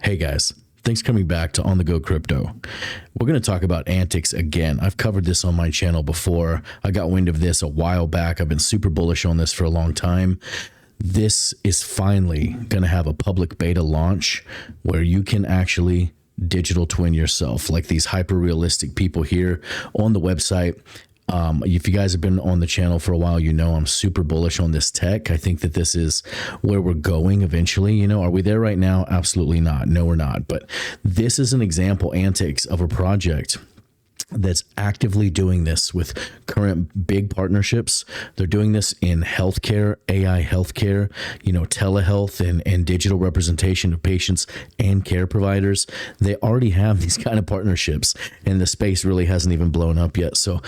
Hey guys, thanks for coming back to On The Go Crypto. We're going to talk about Antix again. I've covered this on my channel before. I got wind of this a while back. I've been super bullish on this for a long time. This is finally going to have a public beta launch where you can actually digital twin yourself, like these hyper realistic people here on the website. If you guys have been on the channel for a while, you know I'm super bullish on this tech. I think that this is where we're going eventually. You know, are we there right now? Absolutely not. No, we're not. But this is an example, Antix, of a project that's actively doing this with current big partnerships. They're doing this in healthcare, AI healthcare, you know, telehealth and digital representation of patients and care providers. They already have these kind of partnerships, and the space really hasn't even blown up yet. So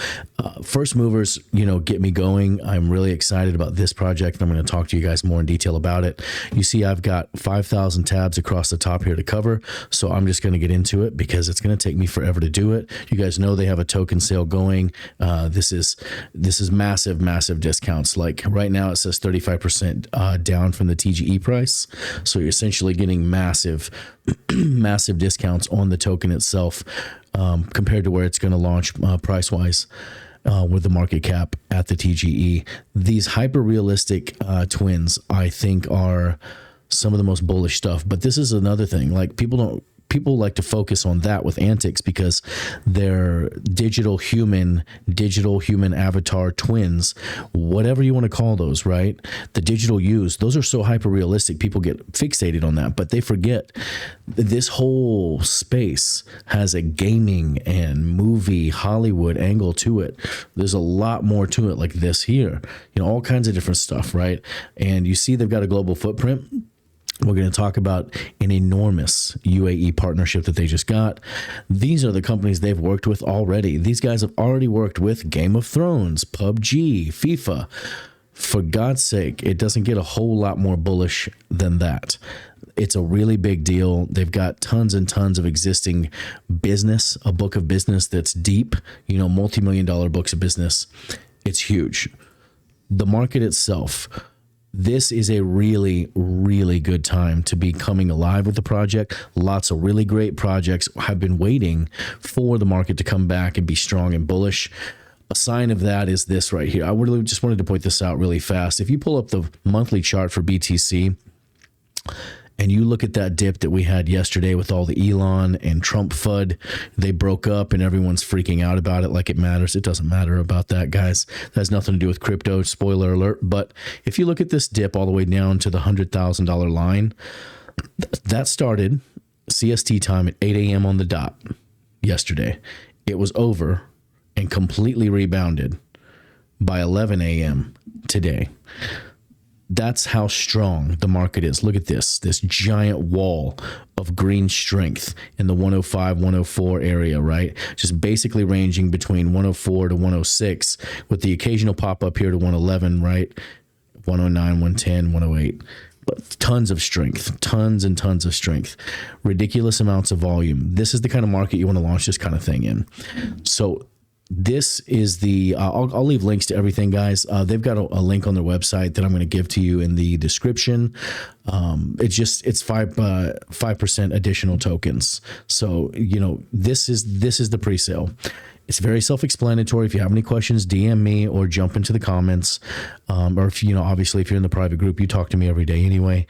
first movers, you know, get me going. I'm really excited about this project, and I'm going to talk to you guys more in detail about it. You see, I've got 5,000 tabs across the top here to cover, so I'm just going to get into it because it's going to take me forever to do it. You guys know they have a token sale going. This is massive discounts. Like right now it says 35% down from the TGE price. So you're essentially getting massive discounts on the token itself compared to where it's going to launch price wise. With the market cap at the TGE. These hyper realistic twins, I think, are some of the most bullish stuff. But this is another thing. Like people like to focus on that with Antix because they're digital human avatar twins, whatever you want to call those, right? The digital use, those are so hyper realistic. People get fixated on that, but they forget this whole space has a gaming and movie Hollywood angle to it. There's a lot more to it like this here, you know, all kinds of different stuff, right? And you see they've got a global footprint. We're going to talk about an enormous UAE partnership that they just got. These are the companies they've worked with already. These guys have already worked with Game of Thrones, PUBG, FIFA. For God's sake, it doesn't get a whole lot more bullish than that. It's a really big deal. They've got tons and tons of existing business, a book of business that's deep, you know, multi-million-dollar books of business. It's huge. The market itself, this is a really good time to be coming alive with the project. Lots of really great projects have been waiting for the market to come back and be strong and bullish. A sign of that is this right here. I really just wanted to point this out really fast. If you pull up the monthly chart for BTC and you look at that dip that we had yesterday with all the Elon and Trump FUD, they broke up and everyone's freaking out about it like it matters. It doesn't matter about that, guys. That has nothing to do with crypto, spoiler alert. But if you look at this dip all the way down to the $100,000 line, that started CST time at 8 a.m. on the dot yesterday. It was over and completely rebounded by 11 a.m. today. That's how strong the market is. Look at this giant wall of green strength in the 105, 104 area, right? Just basically ranging between 104 to 106 with the occasional pop up here to 111, right? 109, 110, 108. But tons of strength, tons and tons of strength, ridiculous amounts of volume. This is the kind of market you want to launch this kind of thing in. So this is the, I'll leave links to everything, guys. They've got a link on their website that I'm going to give to you in the description. It's 5% additional tokens. So, you know, this is the pre-sale. It's very self-explanatory. If you have any questions, DM me or jump into the comments. Or if, you know, obviously if you're in the private group, you talk to me every day anyway.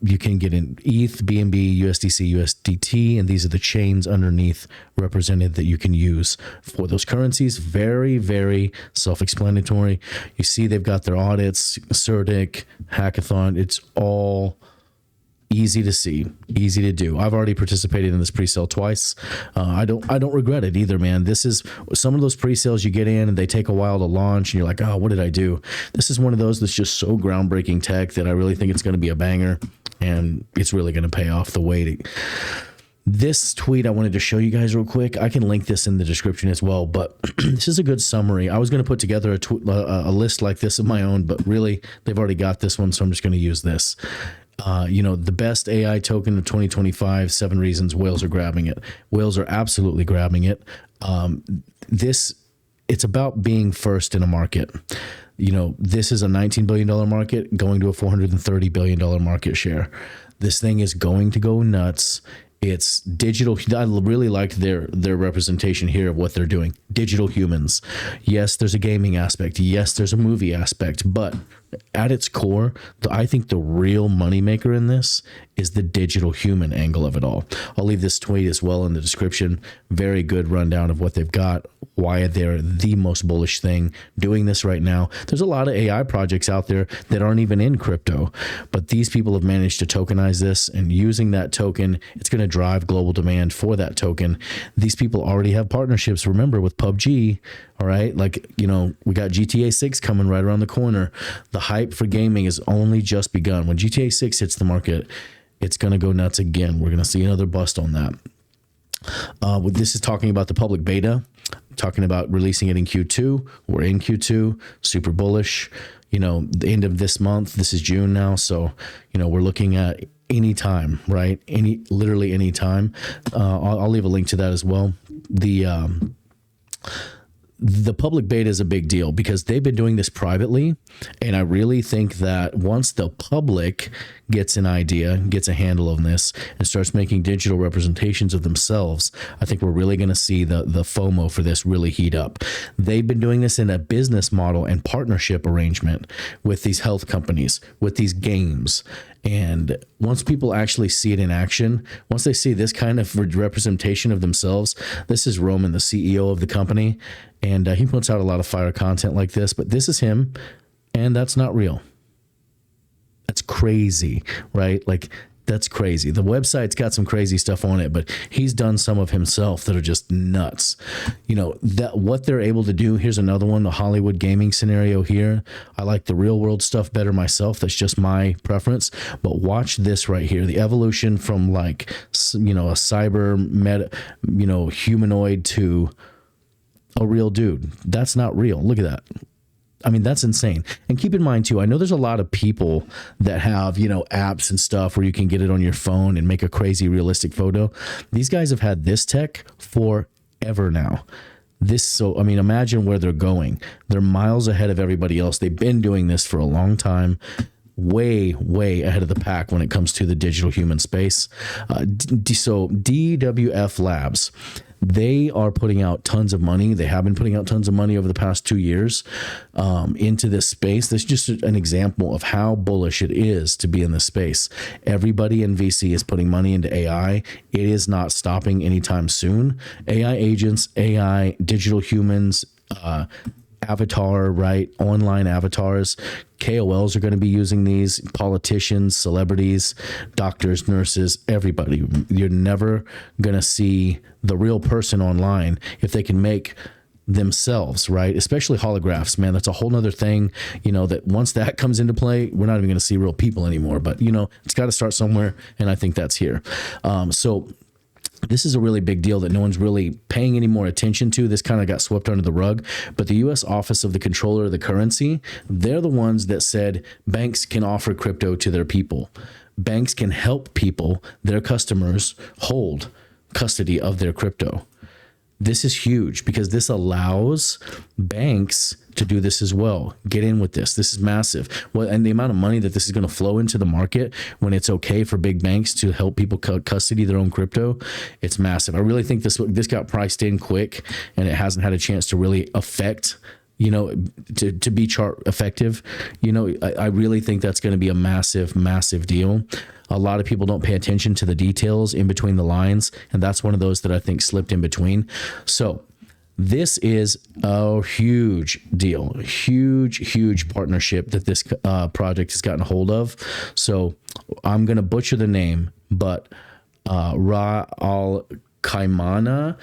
You can get in ETH, BNB, USDC, USDT, and these are the chains underneath represented that you can use for those currencies. Very self-explanatory. You see they've got their audits, CertiK, Hackathon. It's all easy to see, easy to do. I've already participated in this pre-sale twice. I don't regret it either, man. This is some of those pre-sales you get in and they take a while to launch and you're like, oh, what did I do? This is one of those that's just so groundbreaking tech that I really think it's going to be a banger and it's really going to pay off the waiting. This tweet I wanted to show you guys real quick. I can link this in the description as well, but this is a good summary. I was going to put together a list like this of my own, but really they've already got this one, so I'm just going to use this. You know, the best AI token of 2025, 7 reasons whales are grabbing it. Whales are absolutely grabbing it. It's about being first in a market. You know, this is a $19 billion market going to a $430 billion market share. This thing is going to go nuts. It's digital. I really liked their representation here of what they're doing. Digital humans. Yes, there's a gaming aspect. Yes, there's a movie aspect. But at its core, I think the real moneymaker in this is the digital human angle of it all. I'll leave this tweet as well in the description. Very good rundown of what they've got, why they're the most bullish thing doing this right now. There's a lot of AI projects out there that aren't even in crypto, but these people have managed to tokenize this, and using that token, it's going to drive global demand for that token. These people already have partnerships, remember, with PUBG. All right. Like, you know, we got GTA 6 coming right around the corner. The hype for gaming has only just begun. When GTA 6 hits the market, it's going to go nuts again. We're going to see another bust on that. This is talking about the public beta, talking about releasing it in Q2. We're in Q2, super bullish. You know, the end of this month, this is June now. So, you know, we're looking at any time, right? Literally any time. I'll leave a link to that as well. The public beta is a big deal because they've been doing this privately. And I really think that once the public gets an idea, gets a handle on this, and starts making digital representations of themselves, I think we're really going to see the FOMO for this really heat up. They've been doing this in a business model and partnership arrangement with these health companies, with these games. And once people actually see it in action, once they see this kind of representation of themselves, this is Roman, the CEO of the company, and he puts out a lot of fire content like this, but this is him, and that's not real. That's crazy, right? Like, that's crazy. The website's got some crazy stuff on it, but he's done some of himself that are just nuts. You know, that what they're able to do. Here's another one, the Hollywood gaming scenario here. I like the real world stuff better myself. That's just my preference. But watch this right here. The evolution from, like, you know, a cyber humanoid to a real dude. That's not real. Look at that. I mean, that's insane. And keep in mind too, I know there's a lot of people that have, you know, apps and stuff where you can get it on your phone and make a crazy realistic photo. These guys have had this tech forever now. So, I mean, imagine where they're going. They're miles ahead of everybody else. They've been doing this for a long time. Way ahead of the pack when it comes to the digital human space. So DWF Labs, they are putting out tons of money. They have been putting out tons of money over the past 2 years into this space. That's just an example of how bullish it is to be in this space. Everybody in VC is putting money into AI. It is not stopping anytime soon. AI agents, AI, digital humans, avatar, right? Online avatars. KOLs are going to be using these. Politicians, celebrities, doctors, nurses, everybody. You're never going to see the real person online if they can make themselves, right? Especially holographs, man. That's a whole nother thing, you know, that once that comes into play, we're not even going to see real people anymore. But, you know, it's got to start somewhere. And I think that's here. So this is a really big deal that no one's really paying any more attention to. This kind of got swept under the rug. But the U.S. Office of the Controller of the Currency, they're the ones that said banks can offer crypto to their people. Banks can help people, their customers, hold custody of their crypto. This is huge because this allows banks to do this as well. Get in with this. This is massive. Well, and the amount of money that this is going to flow into the market when it's okay for big banks to help people custody their own crypto, it's massive. I really think this got priced in quick, and it hasn't had a chance to really affect, you know, to be chart effective. You know, I really think that's going to be a massive deal. A lot of people don't pay attention to the details in between the lines, and that's one of those that I think slipped in between. So this is a huge deal, huge partnership that this project has gotten a hold of. So I'm going to butcher the name, but Ra Al Kaimana.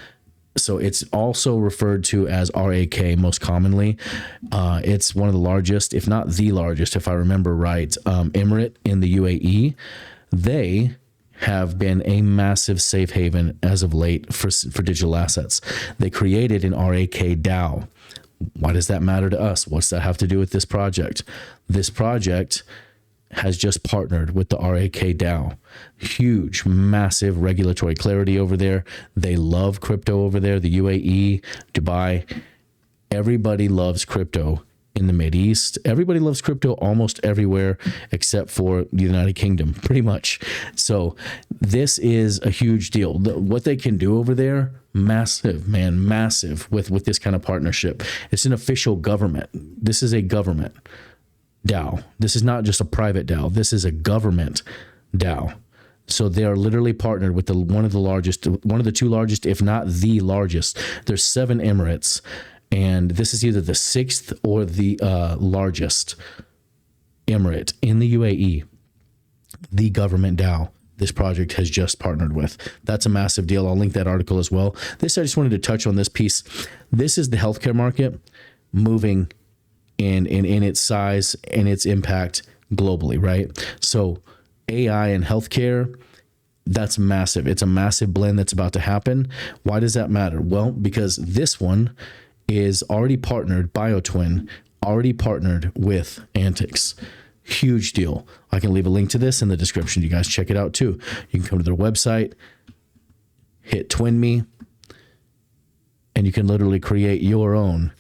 So it's also referred to as RAK most commonly. It's one of the largest, if not the largest, if I remember right, emirate in the UAE. They have been a massive safe haven as of late for digital assets. They created an RAK DAO. Why does that matter to us? What's that have to do with this project? This project has just partnered with the RAK DAO. Huge, massive regulatory clarity over there. They love crypto over there. The UAE, Dubai, everybody loves crypto in the Mideast. Everybody loves crypto almost everywhere except for the United Kingdom, pretty much. So this is a huge deal. What they can do over there, massive, man, massive with this kind of partnership. It's an official government. This is a government DAO. This is not just a private DAO. This is a government DAO. So they are literally partnered with one of the two largest, if not the largest. There's 7 Emirates, and this is either the 6th or the largest emirate in the UAE, the government DAO this project has just partnered with. That's a massive deal. I'll link that article as well. I just wanted to touch on this piece. This is the healthcare market moving in its size and its impact globally, right? So AI and healthcare, that's massive. It's a massive blend that's about to happen. Why does that matter? Well, because this one is already partnered, BioTwin, already partnered with Antix. Huge deal. I can leave a link to this in the description. You guys check it out too. You can come to their website, hit Twin Me, and you can literally create your own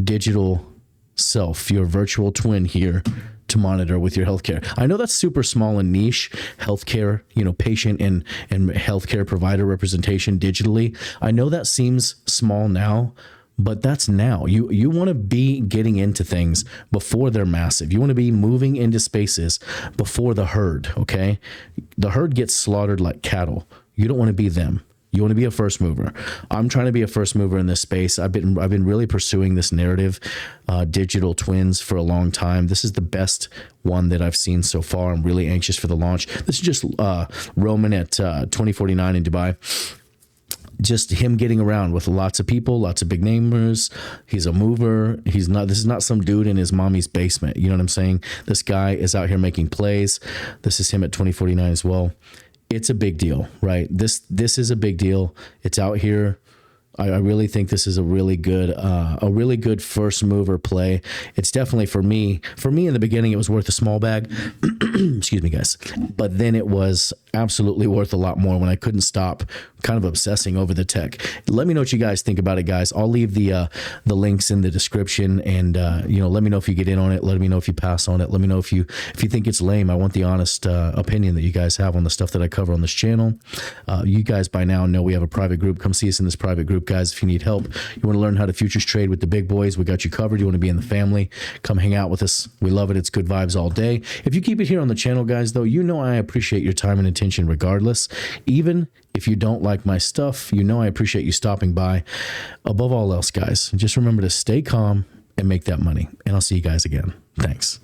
digital self, your virtual twin here to monitor with your healthcare. I know that's super small and niche, healthcare, patient and healthcare provider representation digitally. I know that seems small now, but that's now. You want to be getting into things before they're massive. You want to be moving into spaces before the herd, okay? The herd gets slaughtered like cattle. You don't want to be them. You want to be a first mover. I'm trying to be a first mover in this space. I've been really pursuing this narrative, digital twins, for a long time. This is the best one that I've seen so far. I'm really anxious for the launch. This is just Roman at 2049 in Dubai. Just him getting around with lots of people, lots of big namers. He's a mover. This is not some dude in his mommy's basement. You know what I'm saying? This guy is out here making plays. This is him at 2049 as well. It's a big deal, right? This is a big deal. It's out here. I really think this is a really good first mover play. It's definitely for me in the beginning, it was worth a small bag. Excuse me, guys. But then it was absolutely worth a lot more when I couldn't stop kind of obsessing over the tech. Let me know what you guys think about it, guys. I'll leave the links in the description, and let me know if you get in on it. Let me know if you pass on it. Let me know if you think it's lame. I want the honest opinion that you guys have on the stuff that I cover on this channel. You guys by now know we have a private group. Come see us in this private group, guys. If you need help, you want to learn how to futures trade with the big boys, we got you covered. You want to be in the family, come hang out with us. We love it. It's good vibes all day. If you keep it here on the channel, guys, though, I appreciate your time and attention regardless. Even if you don't like my stuff, I appreciate you stopping by. Above all else, guys, just remember to stay calm and make that money. And I'll see you guys again. Thanks.